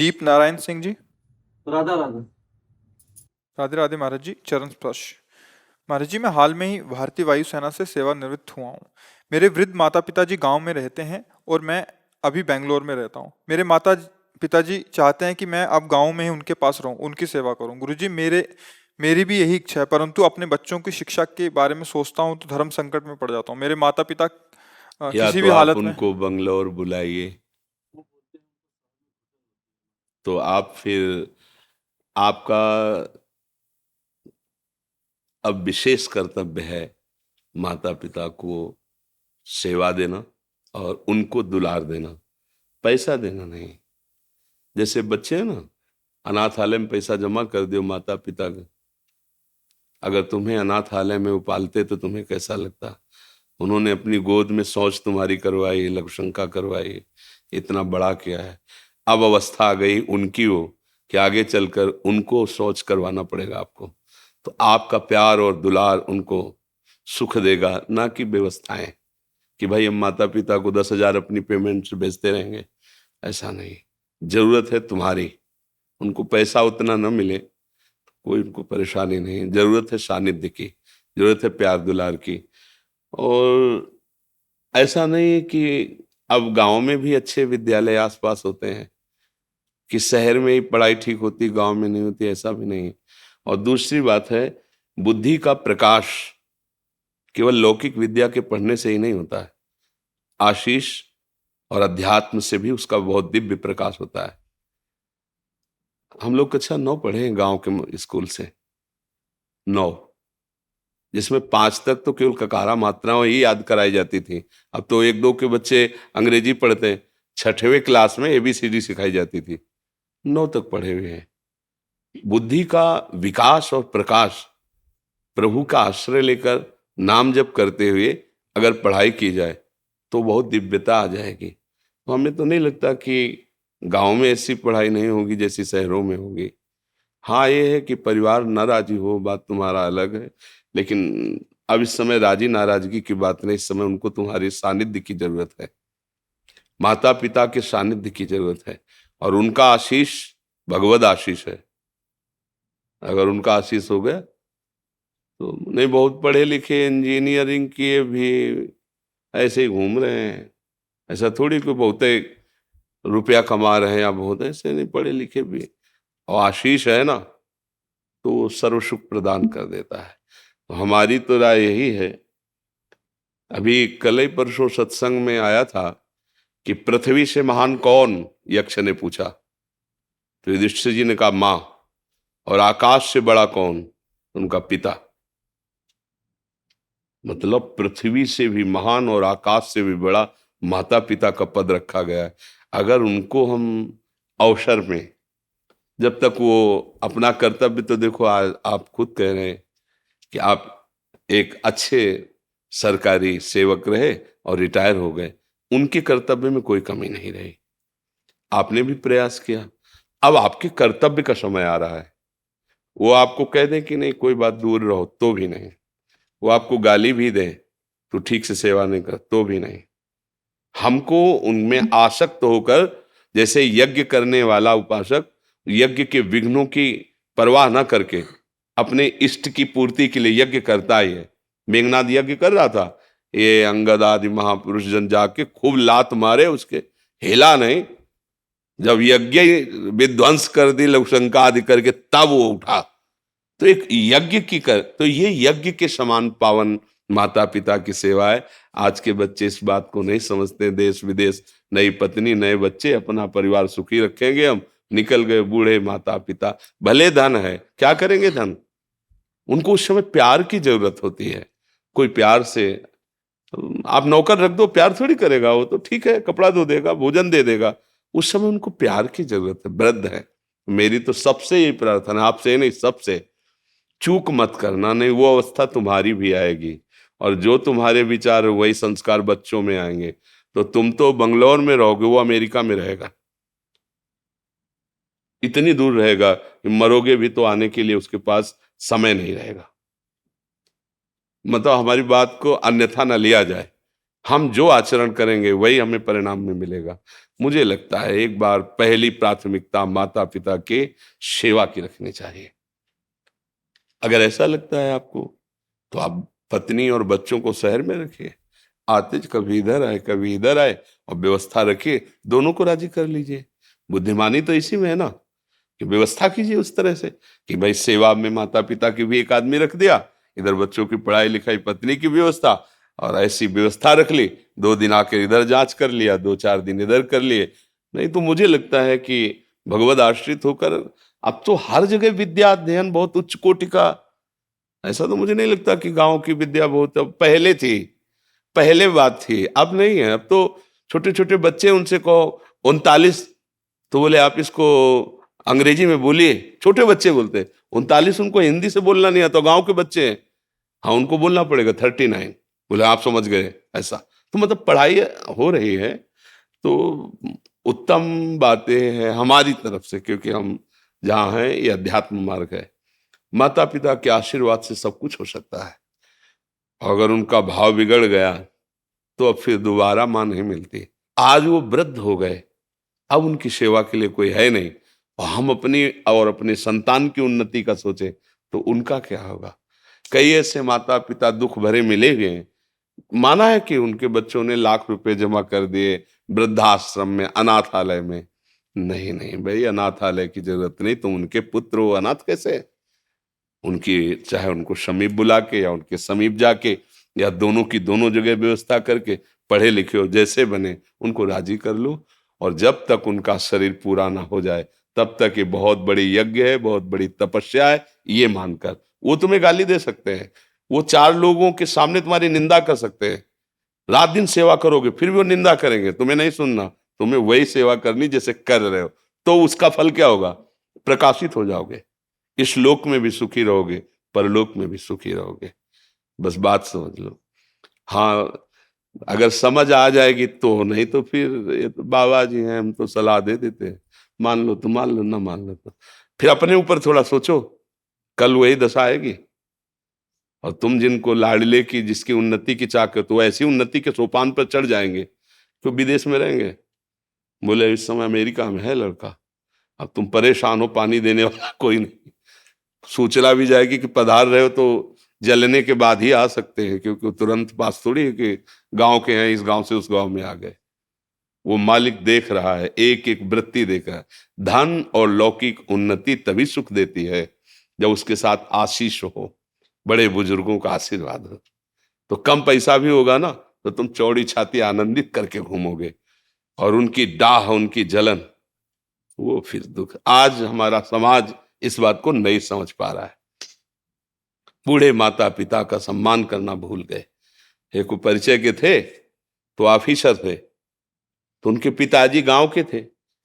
दीप नारायण सिंह जी। राधा राधा। राधे राधे महाराज जी, चरण स्पर्श। महाराज जी, मैं हाल में ही भारतीय वायुसेना से सेवानिवृत्त हुआ हूँ। मेरे वृद्ध माता पिताजी गांव में रहते हैं और मैं अभी बेंगलोर में रहता हूँ। मेरे माता पिताजी चाहते हैं कि मैं अब गांव में ही उनके पास रहूं, उनकी सेवा करूं। गुरुजी, मेरी भी यही इच्छा है, परंतु अपने बच्चों की शिक्षा के बारे में सोचता हूँ तो धर्म संकट में पड़ जाता हूँ। मेरे माता पिता या किसी तो भी आप हालत में। उनको बंगलौर बुलाइए, तो आप फिर आपका अब विशेष कर्तव्य है माता पिता को सेवा देना और उनको दुलार देना, पैसा देना नहीं। जैसे बच्चे हैं ना, अनाथालय में पैसा जमा कर दो माता पिता का। अगर तुम्हें अनाथालय में वो पालते तो तुम्हें कैसा लगता? उन्होंने अपनी गोद में शौच तुम्हारी करवाई, लघुशंका करवाई, इतना बड़ा किया है। अब अवस्था आ गई उनकी हो कि आगे चलकर उनको शौच करवाना पड़ेगा आपको। तो आपका प्यार और दुलार उनको सुख देगा, ना कि व्यवस्थाएं कि भाई हम माता पिता को 10,000 अपनी पेमेंट से भेजते रहेंगे। ऐसा नहीं। जरूरत है तुम्हारी, उनको पैसा उतना न मिले, कोई उनको परेशानी नहीं। जरूरत है सानिध्य की, जरूरत है प्यार दुलार की। और ऐसा नहीं है कि अब गांव में भी अच्छे विद्यालय आसपास होते हैं कि शहर में ही पढ़ाई ठीक होती, गांव में नहीं होती, ऐसा भी नहीं। और दूसरी बात है, बुद्धि का प्रकाश केवल लौकिक विद्या के पढ़ने से ही नहीं होता है। आशीष और अध्यात्म से भी उसका बहुत दिव्य प्रकाश होता है। हम लोग कक्षा 9 पढ़े हैं गांव के स्कूल से, 9, जिसमें 5 तक तो केवल ककारा मात्राएं ही याद कराई जाती थी। अब तो 1-2 के बच्चे अंग्रेजी पढ़ते हैं, 6वीं क्लास में ABCD सिखाई जाती थी। 9 तक पढ़े हुए हैं। बुद्धि का विकास और प्रकाश प्रभु का आश्रय लेकर नाम जप करते हुए अगर पढ़ाई की जाए तो बहुत दिव्यता आ जाएगी। तो हमें तो नहीं लगता कि गांव में ऐसी पढ़ाई नहीं होगी जैसी शहरों में होगी। हाँ, ये है कि परिवार न राजी हो, बात तुम्हारा अलग है। लेकिन अब इस समय राजी नाराजगी की बात नहीं, इस समय उनको तुम्हारे सानिध्य की जरूरत है, माता पिता के सानिध्य की जरूरत है। और उनका आशीष भगवद आशीष है। अगर उनका आशीष हो गया तो नहीं, बहुत पढ़े लिखे इंजीनियरिंग किए भी ऐसे ही घूम रहे हैं। ऐसा थोड़ी कोई बहुत रुपया कमा रहे हैं या बहुत ऐसे नहीं, पढ़े लिखे भी और आशीष है ना, तो वो सर्व सुख प्रदान कर देता है। तो हमारी तो राय यही है। अभी कल ही परसों सत्संग में आया था कि पृथ्वी से महान कौन, यक्ष ने पूछा। तो युधिष्ठिर जी ने कहा माँ। और आकाश से बड़ा कौन? उनका पिता। मतलब पृथ्वी से भी महान और आकाश से भी बड़ा माता पिता का पद रखा गया है। अगर उनको हम अवसर में, जब तक वो अपना कर्तव्य, तो देखो आज आप खुद कह रहे हैं कि आप एक अच्छे सरकारी सेवक रहे और रिटायर हो गए, उनके कर्तव्य में कोई कमी नहीं रही। आपने भी प्रयास किया। अब आपके कर्तव्य का समय आ रहा है। वो आपको कह दें कि नहीं कोई बात, दूर रहो, तो भी नहीं। वो आपको गाली भी दें तो ठीक से सेवा नहीं कर, तो भी नहीं। हमको उनमें आसक्त होकर, जैसे यज्ञ करने वाला उपासक यज्ञ के विघ्नों की परवाह न करके अपने इष्ट की पूर्ति के लिए यज्ञ करता है। मेघनाद यज्ञ कर रहा था, ये अंगद आदि महापुरुष जन जाके खूब लात मारे, उसके हिला नहीं। जब यज्ञ विध्वंस कर दी लघुशंका आदि करके, तब वो उठा। तो एक यज्ञ की कर, तो ये यज्ञ के समान पावन माता पिता की सेवा है। आज के बच्चे इस बात को नहीं समझते। देश विदेश, नई पत्नी, नए बच्चे, अपना परिवार सुखी रखेंगे हम, निकल गए बूढ़े माता पिता। भले धन है, क्या करेंगे धन? उनको उस समय प्यार की जरूरत होती है। कोई प्यार से, आप नौकर रख दो, प्यार थोड़ी करेगा वो, तो ठीक है कपड़ा धो देगा, भोजन दे देगा। उस समय उनको प्यार की जरूरत है। वृद्ध है। मेरी तो सबसे यही प्रार्थना, आपसे नहीं सबसे, चूक मत करना। नहीं, वो अवस्था तुम्हारी भी आएगी और जो तुम्हारे विचार वही संस्कार बच्चों में आएंगे। तो तुम तो बंगलौर में रहोगे, वो अमेरिका में रहेगा, इतनी दूर रहेगा कि मरोगे भी तो आने के लिए उसके पास समय नहीं रहेगा। मतलब हमारी बात को अन्यथा न लिया जाए। हम जो आचरण करेंगे वही हमें परिणाम में मिलेगा। मुझे लगता है एक बार पहली प्राथमिकता माता पिता के सेवा की रखनी चाहिए। अगर ऐसा लगता है आपको तो आप पत्नी और बच्चों को शहर में रखिए, आते कभी इधर आए कभी इधर आए, और व्यवस्था रखिए, दोनों को राजी कर लीजिए। बुद्धिमानी तो इसी में है ना, कि व्यवस्था कीजिए उस तरह से कि भाई सेवा में माता पिता की भी एक आदमी रख दिया, इधर बच्चों की पढ़ाई लिखाई पत्नी की व्यवस्था, और ऐसी व्यवस्था रख ली, 2 दिन आके इधर जांच कर लिया, 2-4 दिन इधर कर लिए। नहीं तो मुझे लगता है कि भगवद आश्रित होकर अब तो हर जगह विद्या अध्ययन बहुत उच्च कोटि का। ऐसा तो मुझे नहीं लगता कि गांव की विद्या बहुत, अब पहले थी, पहले बात थी, अब नहीं है। अब तो छोटे छोटे बच्चे, उनसे कहो 39, तो बोले आप इसको अंग्रेजी में बोलिए, छोटे बच्चे बोलते 39, उनको हिंदी से बोलना नहीं आता, गांव के बच्चे हैं, हाँ उनको बोलना पड़ेगा 39, बोले आप समझ गए। ऐसा तो मतलब पढ़ाई हो रही है, तो उत्तम बातें हैं हमारी तरफ से, क्योंकि हम जहाँ हैं ये अध्यात्म मार्ग है। माता पिता के आशीर्वाद से सब कुछ हो सकता है, अगर उनका भाव बिगड़ गया तो अब फिर दोबारा मां नहीं मिलती। आज वो वृद्ध हो गए, अब उनकी सेवा के लिए कोई है नहीं, और हम अपनी और अपने संतान की उन्नति का सोचे तो उनका क्या होगा। कई ऐसे माता पिता दुख भरे मिले हुए हैं, माना है कि उनके बच्चों ने लाख रुपए जमा कर दिए वृद्धाश्रम में, अनाथालय में। नहीं नहीं भाई, अनाथालय की जरूरत नहीं, तुम उनके पुत्र हो, अनाथ कैसे। उनकी चाहे उनको समीप बुला के या उनके समीप जाके, या दोनों की दोनों जगह व्यवस्था करके, पढ़े लिखे हो जैसे बने उनको राजी कर लो। और जब तक उनका शरीर पूरा ना हो जाए तब तक ये बहुत बड़ी यज्ञ है, बहुत बड़ी तपस्या है, ये मानकर वो तुम्हें गाली दे सकते हैं, वो 4 लोगों के सामने तुम्हारी निंदा कर सकते हैं। रात दिन सेवा करोगे फिर भी वो निंदा करेंगे, तुम्हें नहीं सुनना, तुम्हें वही सेवा करनी जैसे कर रहे हो, तो उसका फल क्या होगा, प्रकाशित हो जाओगे, इस लोक में भी सुखी रहोगे, परलोक में भी सुखी रहोगे। बस बात समझ लो। हाँ, अगर समझ आ जाएगी तो, नहीं तो फिर ये तो बाबा जी हैं, हम तो सलाह दे देते हैं, मान लो तो मान लो, ना मान लो तो फिर अपने ऊपर थोड़ा सोचो, कल वही दशा आएगी। और तुम जिनको लाडले की, जिसकी उन्नति की चाह करते हो, ऐसी उन्नति के सोपान पर चढ़ जाएंगे तो विदेश में रहेंगे। बोले इस समय अमेरिका में है लड़का, अब तुम परेशान हो, पानी देने वाला कोई नहीं, सूचना भी जाएगी कि पधार रहे हो तो जलने के बाद ही आ सकते हैं, क्योंकि तुरंत पास थोड़ी है कि गांव के हैं, इस गांव से उस गांव में आ गए। वो मालिक देख रहा है, एक एक वृत्ति देख रहा है। धन और लौकिक उन्नति तभी सुख देती है जब उसके साथ आशीष हो, बड़े बुजुर्गों का आशीर्वाद हो। तो कम पैसा भी होगा ना तो तुम चौड़ी छाती आनंदित करके घूमोगे, और उनकी डाह, उनकी जलन, वो फिर दुख। आज हमारा समाज इस बात को नहीं समझ पा रहा है, बूढ़े माता पिता का सम्मान करना भूल गए। एक परिचय के थे तो ऑफिसर थे, तो उनके पिताजी गांव के थे,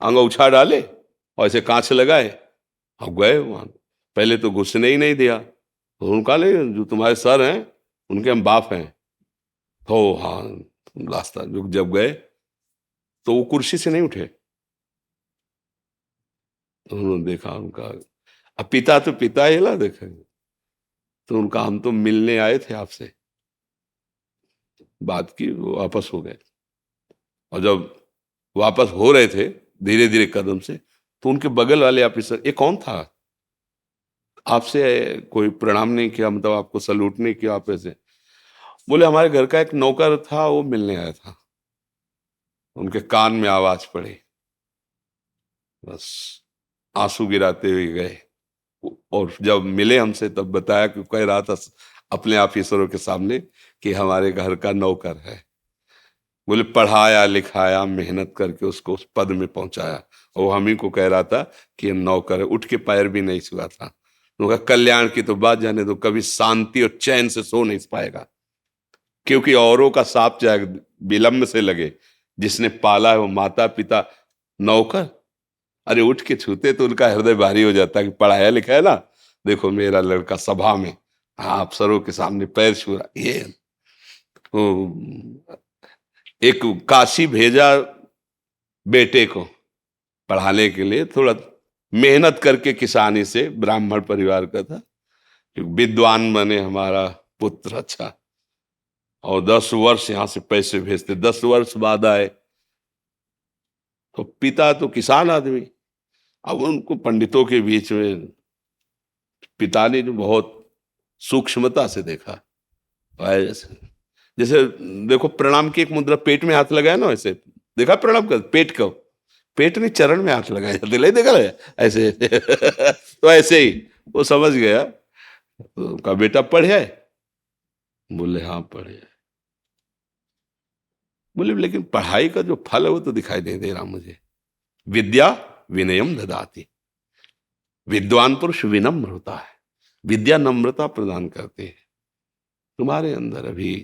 अंगूछा डाले और ऐसे कांच लगाए और गए वहां। पहले तो घुसने ही नहीं दिया, तो उनका ले जो तुम्हारे सर हैं उनके हम बाप हैं, तो हाँ रास्ता जो जब गए तो वो कुर्सी से नहीं उठे। तो उन्होंने देखा उनका, अब पिता तो पिता ही ला देखेंगे, तो उनका हम तो मिलने आए थे आपसे, बात की, वो वापस हो गए। और जब वापस हो रहे थे धीरे धीरे कदम से, तो उनके बगल वाले ऑफिसर, ये कौन था, आपसे कोई प्रणाम नहीं किया, मतलब आपको सल्यूट नहीं किया आप ऐसे। बोले हमारे घर का एक नौकर था, वो मिलने आया था। उनके कान में आवाज पड़ी, बस आंसू गिराते हुए गए। और जब मिले हमसे तब बताया कि कह रहा था अपने ऑफिसरों के सामने कि हमारे घर का नौकर है। बोले पढ़ाया लिखाया, मेहनत करके उसको उस पद में पहुंचाया, और वो हम ही को कह रहा था कि ये नौकर है, उठ के पैर भी नहीं छुआ था। उनका कल्याण की तो बात जाने दो, कभी शांति और चैन से सो नहीं पाएगा, क्योंकि औरों का साप चाहे विलंब से लगे, जिसने पाला है वो माता पिता, नौकर अरे उठ के छूते तो उनका हृदय भारी हो जाता है कि पढ़ाया लिखा है ना, देखो मेरा लड़का सभा में अफसरों के सामने पैर छू रहा। ये तो एक काशी भेजा बेटे को पढ़ाने के लिए, थोड़ा मेहनत करके, किसानी से, ब्राह्मण परिवार का था, विद्वान बने हमारा पुत्र। अच्छा, और 10 वर्ष यहां से पैसे भेजते, 10 वर्ष बाद आए तो पिता तो किसान आदमी, अब उनको पंडितों के बीच में पिता ने जो बहुत सूक्ष्मता से देखा, ऐसे जैसे देखो प्रणाम की एक मुद्रा, पेट में हाथ लगाया ना वैसे, देखा प्रणाम कर पेट को, पेट ने चरण में हाथ लगाया जाते, नहीं देखा है ऐसे तो ऐसे ही वो समझ गया। तो उनका बेटा पढ़े है, बोले हाँ पढ़े है। बोले लेकिन पढ़ाई का जो फल है वो तो दिखाई नहीं दे रहा मुझे। विद्या विनयम ददाति, विद्वान पुरुष विनम्र होता है, विद्या नम्रता प्रदान करती है। तुम्हारे अंदर अभी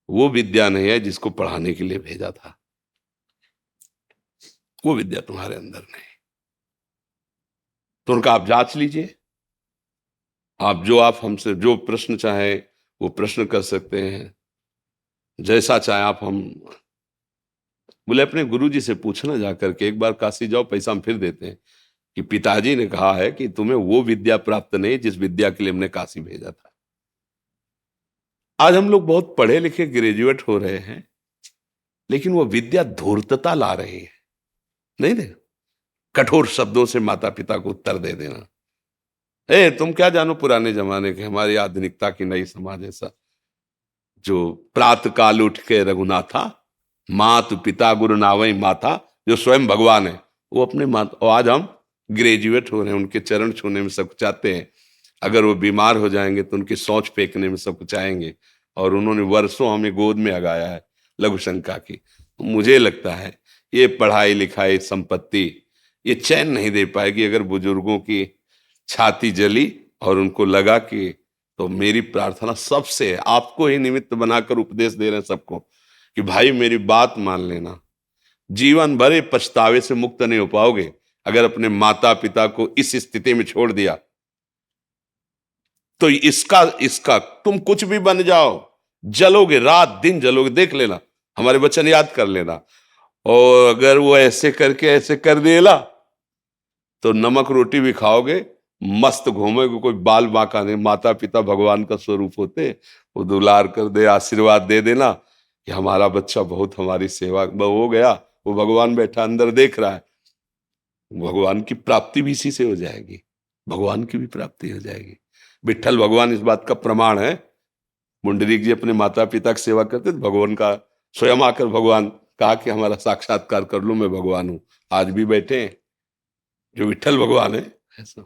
वो विद्या नहीं है जिसको पढ़ाने के लिए भेजा था, वो विद्या तुम्हारे अंदर नहीं। तो उनका आप जांच लीजिए, आप हमसे जो प्रश्न चाहे वो प्रश्न कर सकते हैं, जैसा चाहे आप हम। बोले अपने गुरुजी से पूछना जाकर के, एक बार काशी जाओ पैसा हम फिर देते हैं, कि पिताजी ने कहा है कि तुम्हें वो विद्या प्राप्त नहीं जिस विद्या के लिए हमने काशी भेजा था। आज हम लोग बहुत पढ़े लिखे ग्रेजुएट हो रहे हैं, लेकिन वो विद्या धूर्तता ला रही है। नहीं दे, कठोर शब्दों से माता पिता को उत्तर दे देना, तुम क्या जानो पुराने जमाने के, हमारी आधुनिकता की नई समाज ऐसा, जो प्रातः काल उठ के रघुनाथा, मात पिता गुरु नावई माता, जो स्वयं भगवान है वो अपने माता। और आज हम ग्रेजुएट हो रहे हैं, उनके चरण छूने में सब चाहते हैं, अगर वो बीमार हो जाएंगे तो उनकी सोच फेंकने में सब चाहेंगे, और उन्होंने वर्षों हमें गोद में लगाया है लघु शंका की। मुझे लगता है ये पढ़ाई लिखाई संपत्ति ये चैन नहीं दे पाएगी अगर बुजुर्गों की छाती जली और उनको लगा कि, तो मेरी प्रार्थना सबसे, आपको ही निमित्त बनाकर उपदेश दे रहे हैं सबको, कि भाई मेरी बात मान लेना, जीवन भर पछतावे से मुक्त नहीं हो पाओगे अगर अपने माता पिता को इस स्थिति में छोड़ दिया। तो इसका तुम कुछ भी बन जाओ, जलोगे, रात दिन जलोगे, देख लेना, हमारे वचन याद कर लेना। और अगर वो ऐसे करके ऐसे कर देला तो नमक रोटी भी खाओगे, मस्त घूमोगे, कोई बाल बांका नहीं। माता पिता भगवान का स्वरूप होते, वो दुलार कर दे, आशीर्वाद दे देना कि हमारा बच्चा बहुत हमारी सेवा हो गया, वो भगवान बैठा अंदर देख रहा है, भगवान की प्राप्ति भी इसी से हो जाएगी, भगवान की भी प्राप्ति हो जाएगी। विट्ठल भगवान इस बात का प्रमाण है। मुंडरीक जी अपने माता पिता की सेवा करते थे, भगवान का स्वयं आकर भगवान कहा कि हमारा साक्षात्कार कर लो, मैं भगवान हूं। आज भी बैठे हैं जो विट्ठल भगवान है, ऐसा